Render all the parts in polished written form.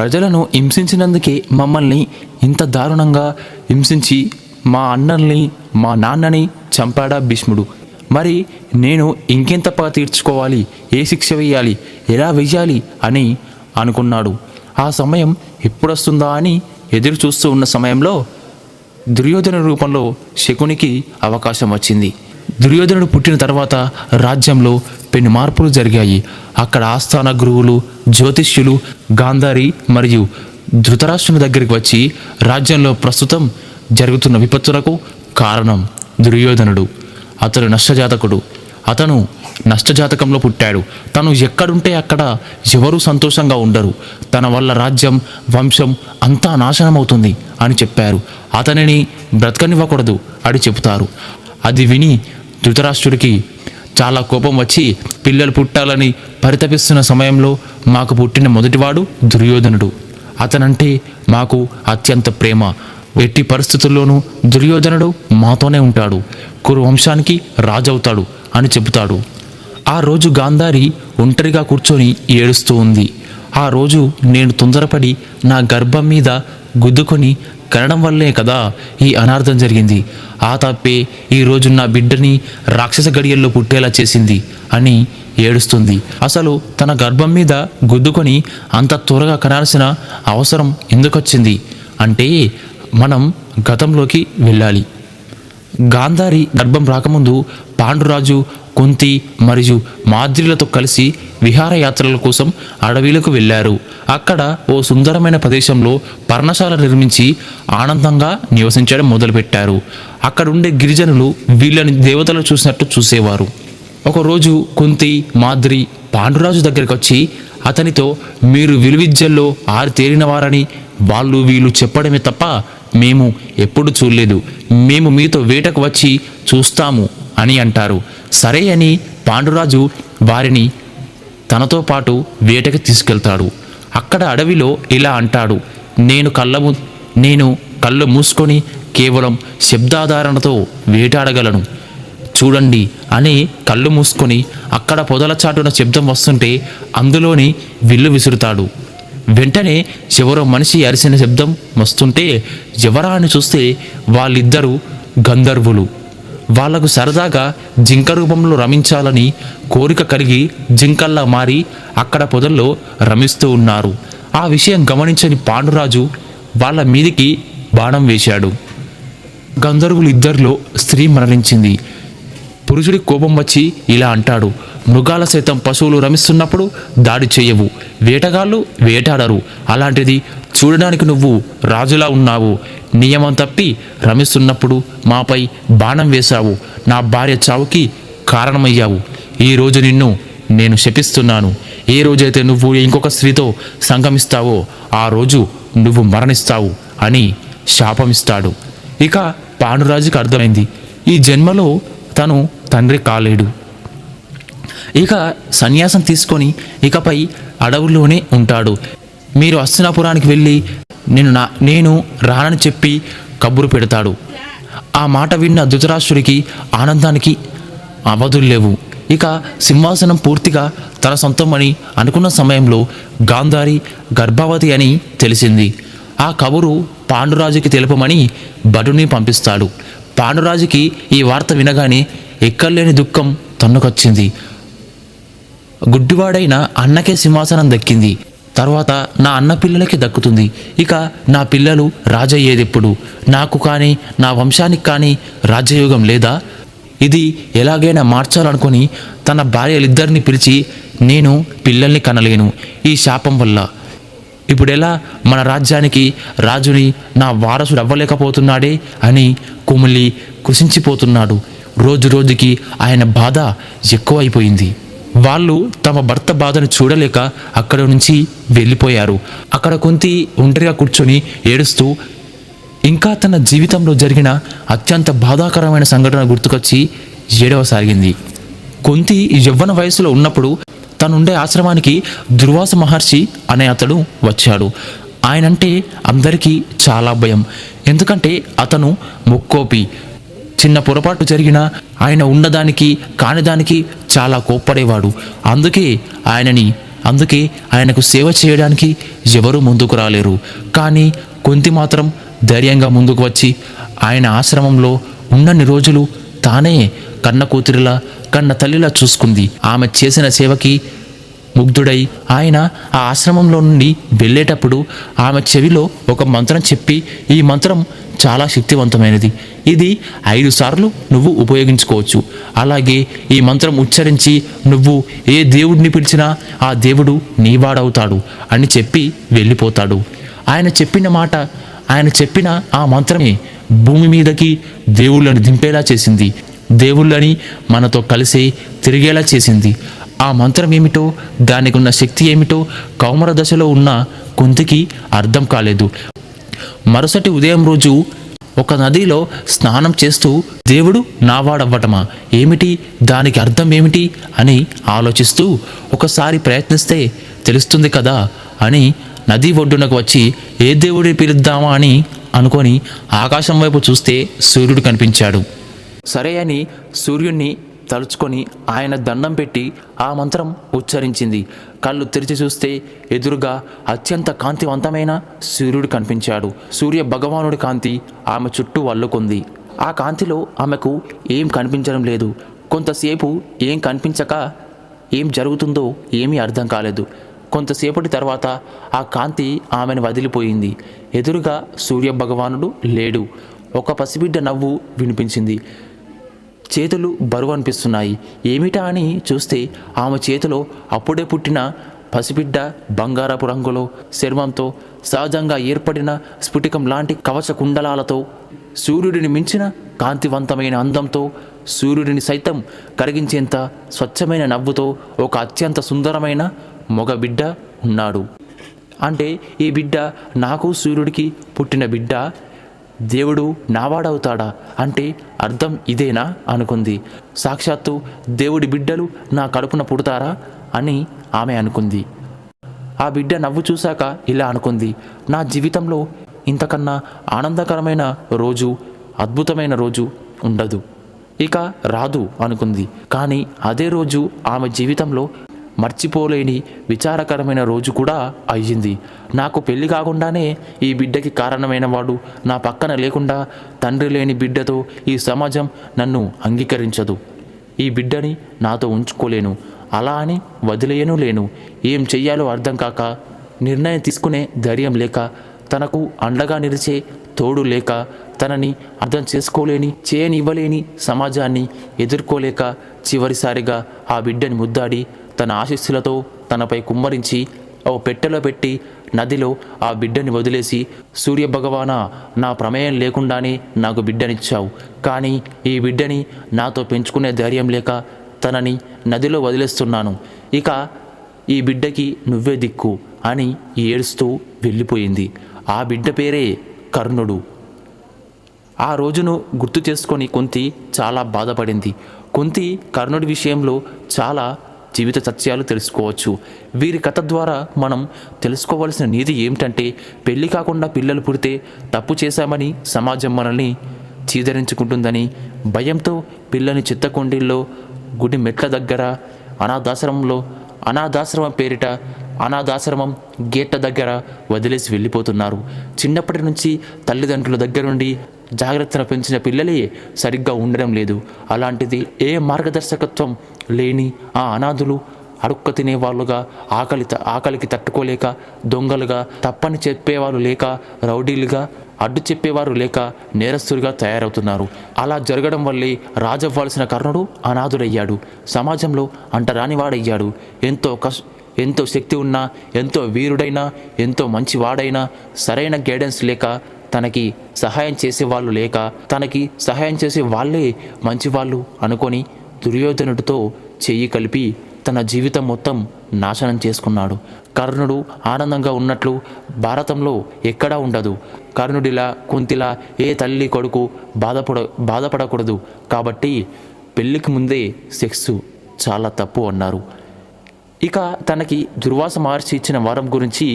ప్రజలను హింసించినందుకే మమ్మల్ని ఇంత దారుణంగా హింసించి మా అన్నల్ని మా నాన్నని చంపాడా భీష్ముడు. మరి నేను ఇంకెంత పగ తీర్చుకోవాలి, ఏ శిక్ష వేయాలి, ఎలా వెయ్యాలి అని అనుకున్నాడు. ఆ సమయం ఎప్పుడొస్తుందా అని ఎదురు చూస్తూ ఉన్న సమయంలో దుర్యోధన రూపంలో శకునికి అవకాశం వచ్చింది. దుర్యోధనుడు పుట్టిన తర్వాత రాజ్యంలో పెను మార్పులు జరిగాయి. అక్కడ ఆస్థాన గురువులు, జ్యోతిష్యులు గాంధారి మరియు ధృతరాష్ట్రుని దగ్గరికి వచ్చి రాజ్యంలో ప్రస్తుతం జరుగుతున్న విపత్తులకు కారణం దుర్యోధనుడు. అతడు నష్టజాతకుడు. అతను నష్టజాతకంలో పుట్టాడు. తను ఎక్కడుంటే అక్కడ ఎవరూ సంతోషంగా ఉండరు. తన వల్ల రాజ్యం, వంశం అంతా నాశనమవుతుంది అని చెప్పారు. అతనిని బ్రతకనివ్వకూడదు అని చెబుతారు. అది విని ధృతరాష్ట్రుడికి చాలా కోపం వచ్చి పిల్లలు పుట్టాలని పరితపిస్తున్న సమయంలో మాకు పుట్టిన మొదటివాడు దుర్యోధనుడు. అతనంటే మాకు అత్యంత ప్రేమ. ఎట్టి పరిస్థితుల్లోనూ దుర్యోధనుడు మాతోనే ఉంటాడు. కురు వంశానికి రాజవుతాడు అని చెబుతాడు. ఆ రోజు గాంధారి ఒంటరిగా కూర్చొని ఏడుస్తూ ఉంది. ఆ రోజు నేను తొందరపడి నా గర్భం మీద గుద్దుకొని కనడం వల్లే కదా ఈ అనార్థం జరిగింది. ఆ తప్పే ఈరోజు నా బిడ్డని రాక్షస గడియల్లో పుట్టేలా చేసింది అని ఏడుస్తుంది. అసలు తన గర్భం మీద గుద్దుకొని అంత త్వరగా కనాల్సిన అవసరం ఎందుకొచ్చింది అంటే మనం గతంలోకి వెళ్ళాలి. గాంధారి గర్భం రాకముందు పాండురాజు, కుంతి మరియు మాద్రిలతో కలిసి విహారయాత్రల కోసం అడవిలకు వెళ్ళారు. అక్కడ ఓ సుందరమైన ప్రదేశంలో పర్ణశాల నిర్మించి ఆనందంగా నివసించడం మొదలుపెట్టారు. అక్కడుండే గిరిజనులు వీళ్ళని దేవతలు చూసినట్టు చూసేవారు. ఒకరోజు కుంతి, మాద్రి పాండురాజు దగ్గరికి వచ్చి అతనితో మీరు విలువిద్యల్లో ఆరితేరినవారని వాళ్ళు వీళ్ళు చెప్పడమే తప్ప మేము ఎప్పుడు చూడలేదు. మేము మీతో వేటకు వచ్చి చూస్తాము అని అంటారు. సరే అని పాండురాజు వారిని తనతో పాటు వేటకి తీసుకెళ్తాడు. అక్కడ అడవిలో ఇలా అంటాడు, నేను కళ్ళు మూసుకొని కేవలం శబ్దాధారణతో వేటాడగలను చూడండి అని కళ్ళు మూసుకొని అక్కడ పొదల చాటున శబ్దం వస్తుంటే అందులోని విల్లు విసురుతాడు. వెంటనే ఎవరో మనిషి అరిసిన శబ్దం వస్తుంటే ఎవరా అని చూస్తే వాళ్ళిద్దరూ గంధర్వులు. వాళ్లకు సరదాగా జింక రూపంలో రమించాలని కోరిక కలిగి జింకల్లా మారి అక్కడ పొదల్లో రమిస్తూ ఉన్నారు. ఆ విషయం గమనించని పాండురాజు వాళ్ళ మీదికి బాణం వేశాడు. గంధర్వులు ఇద్దరిలో స్త్రీ మరణించింది. పురుషుడి కోపం వచ్చి ఇలా అంటాడు, మృగాల సైతం పశువులు రమిస్తున్నప్పుడు దాడి చేయవు, వేటగాళ్ళు వేటాడరు. అలాంటిది చూడడానికి నువ్వు రాజులా ఉన్నావు. నియమం తప్పి రమిస్తున్నప్పుడు మాపై బాణం వేశావు. నా భార్య చావుకి కారణమయ్యావు. ఈరోజు నిన్ను నేను శపిస్తున్నాను. ఏ రోజైతే నువ్వు ఇంకొక స్త్రీతో సంగమిస్తావో ఆ రోజు నువ్వు మరణిస్తావు అని శాపమిస్తాడు. ఇక పాండురాజుకి అర్థమైంది, ఈ జన్మలో తను తండ్రి కాలేడు. ఇక సన్యాసం తీసుకొని ఇకపై అడవుల్లోనే ఉంటాడు. మీరు హస్తినాపురానికి వెళ్ళి నేను రానని చెప్పి కబురు పెడతాడు. ఆ మాట విన్న ధృతరాష్ట్రుడికి ఆనందానికి అవధుల్లేవు. ఇక సింహాసనం పూర్తిగా తన సొంతమని అనుకున్న సమయంలో గాంధారి గర్భవతి అని తెలిసింది. ఆ కబురు పాండురాజుకి తెలుపమని భటుని పంపిస్తాడు. పాండురాజుకి ఈ వార్త వినగానే ఎక్కర్లేని దుఃఖం తన్నుకొచ్చింది. గుడ్డివాడైన అన్నకే సింహాసనం దక్కింది, తర్వాత నా అన్న పిల్లలకి దక్కుతుంది. ఇక నా పిల్లలు రాజయ్యేదెప్పుడు? నాకు కానీ నా వంశానికి కానీ రాజ్యయోగం లేదా? ఇది ఎలాగైనా మార్చాలనుకొని తన భార్యలిద్దరిని పిలిచి నేను పిల్లల్ని కనలేను ఈ శాపం వల్ల. ఇప్పుడెలా మన రాజ్యానికి రాజుని నా వారసుడు అవ్వలేకపోతున్నాడే అని కుమిలి కుసించిపోతున్నాడు. రోజు రోజుకి ఆయన బాధ ఎక్కువైపోయింది. వాళ్ళు తమ భర్త బాధను చూడలేక అక్కడి నుంచి వెళ్ళిపోయారు. అక్కడ కుంతి ఒంటరిగా కూర్చొని ఏడుస్తూ ఇంకా తన జీవితంలో జరిగిన అత్యంత బాధాకరమైన సంఘటన గుర్తుకొచ్చి ఏడవసాగింది. కుంతి యవ్వన వయసులో ఉన్నప్పుడు తనుండే ఆశ్రమానికి దుర్వాస మహర్షి అనే అతడు వచ్చాడు. ఆయనంటే అందరికీ చాలా భయం. ఎందుకంటే అతను ముక్కోపి. చిన్న పొరపాటు జరిగినా ఆయన ఉన్నదానికి కానిదానికి చాలా కోప్పడేవాడు. అందుకే ఆయనని అందుకే ఆయనకు సేవ చేయడానికి ఎవరూ ముందుకు రాలేరు. కానీ కుంతి మాత్రం ధైర్యంగా ముందుకు వచ్చి ఆయన ఆశ్రమంలో ఉన్నన్ని రోజులు తానే కన్న కూతురిలా కన్న తల్లిలా చూసుకుంది. ఆమె చేసిన సేవకి ముగ్ధుడై ఆయన ఆ ఆశ్రమంలో నుండి వెళ్ళేటప్పుడు ఆమె చెవిలో ఒక మంత్రం చెప్పి, ఈ మంత్రం చాలా శక్తివంతమైనది, ఇది 5 సార్లు నువ్వు ఉపయోగించుకోవచ్చు. అలాగే ఈ మంత్రం ఉచ్చరించి నువ్వు ఏ దేవుడిని పిలిచినా ఆ దేవుడు నీవాడవుతాడు అని చెప్పి వెళ్ళిపోతాడు. ఆయన చెప్పిన ఆ మంత్రమే భూమి మీదకి దేవుళ్ళని దింపేలా చేసింది. దేవుళ్ళని మనతో కలిసే తిరిగేలా చేసింది. ఆ మంత్రం ఏమిటో, దానికి ఉన్న శక్తి ఏమిటో కౌమార దశలో ఉన్న కుంతికి అర్థం కాలేదు. మరుసటి ఉదయం రోజు ఒక నదిలో స్నానం చేస్తూ దేవుడు నావాడవ్వటమా ఏమిటి, దానికి అర్థం ఏమిటి అని ఆలోచిస్తూ ఒకసారి ప్రయత్నిస్తే తెలుస్తుంది కదా అని నది ఒడ్డునకు వచ్చి ఏ దేవుడిని పిలుద్దామా అని అనుకొని ఆకాశం వైపు చూస్తే సూర్యుడు కనిపించాడు. సరే అని సూర్యుణ్ణి తలుచుకొని ఆయన దండం పెట్టి ఆ మంత్రం ఉచ్చరించింది. కళ్ళు తెరిచి చూస్తే ఎదురుగా అత్యంత కాంతివంతమైన సూర్యుడు కనిపించాడు. సూర్య భగవానుడి కాంతి ఆమె చుట్టూ అల్లుకుంది. ఆ కాంతిలో ఆమెకు ఏం కనిపించడం లేదు. కొంతసేపు ఏం కనిపించక ఏం జరుగుతుందో ఏమీ అర్థం కాలేదు. కొంతసేపటి తర్వాత ఆ కాంతి ఆమెను వదిలిపోయింది. ఎదురుగా సూర్య భగవానుడు లేడు. ఒక పసిబిడ్డ నవ్వు వినిపించింది. చేతులు బరువు అనిపిస్తున్నాయి. ఏమిటా అని చూస్తే ఆమె చేతిలో అప్పుడే పుట్టిన పసిబిడ్డ బంగారపు రంగులో చర్మంతో సహజంగా ఏర్పడిన స్ఫటికం లాంటి కవచ కుండలాలతో సూర్యుడిని మించిన కాంతివంతమైన అందంతో సూర్యుడిని సైతం కరిగించేంత స్వచ్ఛమైన నవ్వుతో ఒక అత్యంత సుందరమైన మగ బిడ్డ ఉన్నాడు. అంటే ఈ బిడ్డ నాకు సూర్యుడికి పుట్టిన బిడ్డ, దేవుడు నావాడవుతాడా అంటే అర్థం ఇదేనా అనుకుంది. సాక్షాత్తు దేవుడి బిడ్డలు నా కడుపున పుడతారా అని ఆమె అనుకుంది. ఆ బిడ్డ నవ్వు చూశాక ఇలా అనుకుంది, నా జీవితంలో ఇంతకన్నా ఆనందకరమైన రోజు, అద్భుతమైన రోజు ఉండదు, ఇక రాదు అనుకుంది. కానీ అదే రోజు ఆమె జీవితంలో మర్చిపోలేని విచారకరమైన రోజు కూడా అయ్యింది. నాకు పెళ్లి కాకుండానే ఈ బిడ్డకి కారణమైన వాడు నా పక్కన లేకుండా తండ్రి లేని బిడ్డతో ఈ సమాజం నన్ను అంగీకరించదు. ఈ బిడ్డని నాతో ఉంచుకోలేను, అలా అని వదిలేయను లేను. ఏం చెయ్యాలో అర్థం కాక, నిర్ణయం తీసుకునే ధైర్యం లేక, తనకు అండగా నిలిచే తోడు లేక, తనని అర్థం చేసుకోలేని చేయనివ్వలేని సమాజాన్ని ఎదుర్కోలేక చివరిసారిగా ఆ బిడ్డని ముద్దాడి తన ఆశీస్సులతో తనపై కుమ్మరించి ఓ పెట్టెలో పెట్టి నదిలో ఆ బిడ్డని వదిలేసి, సూర్య భగవానా, నా ప్రమేయం లేకుండానే నాకు బిడ్డనిచ్చావు, కానీ ఈ బిడ్డని నాతో పెంచుకునే ధైర్యం లేక తనని నదిలో వదిలేస్తున్నాను, ఇక ఈ బిడ్డకి నువ్వే దిక్కు అని ఏడుస్తూ వెళ్ళిపోయింది. ఆ బిడ్డ పేరే కర్ణుడు. ఆ రోజును గుర్తు చేసుకొని కుంతి చాలా బాధపడింది. కుంతి కర్ణుడి విషయంలో చాలా జీవిత సత్యాలు తెలుసుకోవచ్చు. వీరి కథ ద్వారా మనం తెలుసుకోవాల్సిన నీతి ఏమిటంటే, పెళ్లి కాకుండా పిల్లలు పుడితే తప్పు చేశామని సమాజం మనల్ని చీదరించుకుంటుందని భయంతో పిల్లని చిత్తకొండీల్లో, గుడి మెట్ల దగ్గర, అనాథాశ్రమం పేరిట అనాథాశ్రమం గేట్ల దగ్గర వదిలేసి వెళ్ళిపోతున్నారు. చిన్నప్పటి నుంచి తల్లిదండ్రుల దగ్గర నుండి జాగ్రత్తను పెంచిన పిల్లలే సరిగ్గా ఉండడం లేదు. అలాంటిది ఏ మార్గదర్శకత్వం లేని ఆ అనాథులు అడుక్క తినేవాళ్ళుగా, ఆకలికి తట్టుకోలేక దొంగలుగా, తప్పని చెప్పేవాళ్ళు లేక రౌడీలుగా, అడ్డు చెప్పేవారు లేక నేరస్తులుగా తయారవుతున్నారు. అలా జరగడం వల్లే రాజవ్వాల్సిన కర్ణుడు అనాథుడయ్యాడు. సమాజంలో అంటరానివాడయ్యాడు. ఎంతో శక్తి ఉన్నా, ఎంతో వీరుడైనా, ఎంతో మంచివాడైనా సరైన గైడెన్స్ లేక, తనకి సహాయం చేసేవాళ్ళు లేక, తనకి సహాయం చేసే వాళ్ళే మంచివాళ్ళు అనుకొని దుర్యోధనుడితో చెయ్యి కలిపి తన జీవితం మొత్తం నాశనం చేసుకున్నాడు. కర్ణుడు ఆనందంగా ఉన్నట్లు భారతంలో ఎక్కడా ఉండదు. కర్ణుడిలా, కుంతిలా ఏ తల్లి కొడుకు బాధపడకూడదు. కాబట్టి పెళ్ళికి ముందే సెక్స్ చాలా తప్పు అన్నారు. ఇక తనకి దుర్వాస మహర్షి ఇచ్చిన వరం గురించి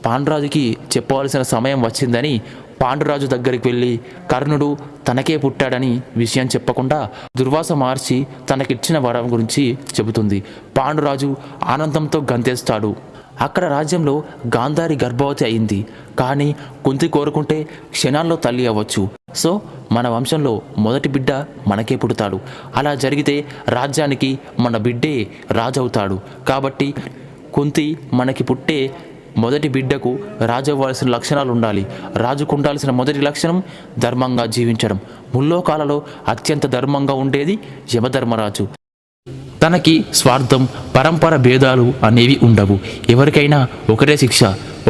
పాండురాజుకి చెప్పవలసిన సమయం వచ్చిందని పాండురాజు దగ్గరికి వెళ్ళి కర్ణుడు తనకే పుట్టాడని విషయం చెప్పకుండా దుర్వాస మహర్షి తనకిచ్చిన వరం గురించి చెబుతుంది. పాండురాజు ఆనందంతో గంతేస్తాడు. అక్కడ రాజ్యంలో గాంధారి గర్భవతి అయింది. కానీ కుంతి కోరుకుంటే క్షణాల్లో తల్లి అవ్వచ్చు. సో మన వంశంలో మొదటి బిడ్డ మనకే పుడతాడు. అలా జరిగితే రాజ్యానికి మన బిడ్డే రాజు అవుతాడు. కాబట్టి కుంతి మనకి పుట్టే మొదటి బిడ్డకు రాజు అవ్వాల్సిన లక్షణాలు ఉండాలి. రాజుకు ఉండాల్సిన మొదటి లక్షణం ధర్మంగా జీవించడం. ముల్లోకాలలో అత్యంత ధర్మంగా ఉండేది యమధర్మరాజు. తనకి స్వార్థం, పరంపర భేదాలు అనేవి ఉండవు. ఎవరికైనా ఒకటే శిక్ష,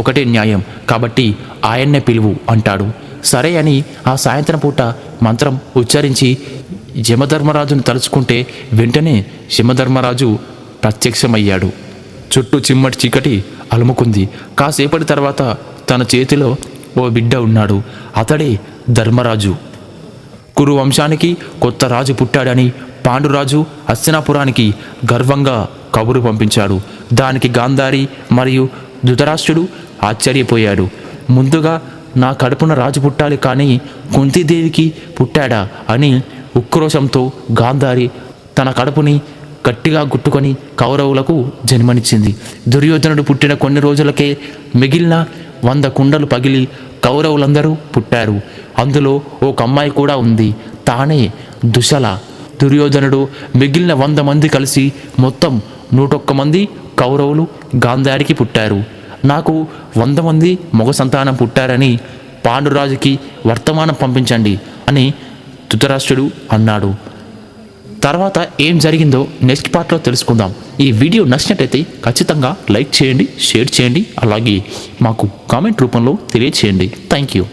ఒకటే న్యాయం. కాబట్టి ఆయన్నే పిలువు అంటాడు. సరే అని ఆ సాయంత్రం పూట మంత్రం ఉచ్చరించి యమధర్మరాజును తలుచుకుంటే వెంటనే యమధర్మరాజు ప్రత్యక్షమయ్యాడు. చుట్టూ చిమ్మటి చీకటి అలుముకుంది. కాసేపటి తర్వాత తన చేతిలో ఓ బిడ్డ ఉన్నాడు. అతడే ధర్మరాజు. కురు వంశానికి కొత్త రాజు పుట్టాడని పాండురాజు హస్తినాపురానికి గర్వంగా కబురు పంపించాడు. దానికి గాంధారి మరియు ధృతరాష్ట్రుడు ఆశ్చర్యపోయాడు. ముందుగా నా కడుపున రాజు పుట్టాలి కానీ కుంతీదేవికి పుట్టాడా అని ఉక్రోషంతో గాంధారి తన కడుపుని గట్టిగా గుట్టుకొని కౌరవులకు జన్మనిచ్చింది. దుర్యోధనుడు పుట్టిన కొన్ని రోజులకే మిగిలిన 100 కుండలు పగిలి కౌరవులందరూ పుట్టారు. అందులో ఒక అమ్మాయి కూడా ఉంది. తానే దుశల. దుర్యోధనుడు మిగిలిన 100 మంది కలిసి మొత్తం 101 మంది కౌరవులు గాంధారికి పుట్టారు. నాకు 100 మంది మగ సంతానం పుట్టారని పాండురాజుకి వర్తమానం పంపించండి అని ధృతరాష్ట్రుడు అన్నాడు. తర్వాత ఏం జరిగిందో నెక్స్ట్ పార్ట్లో తెలుసుకుందాం. ఈ వీడియో నచ్చినట్టయితే ఖచ్చితంగా లైక్ చేయండి, షేర్ చేయండి, అలాగే మాకు కామెంట్ రూపంలో తెలియచేయండి. Thank you.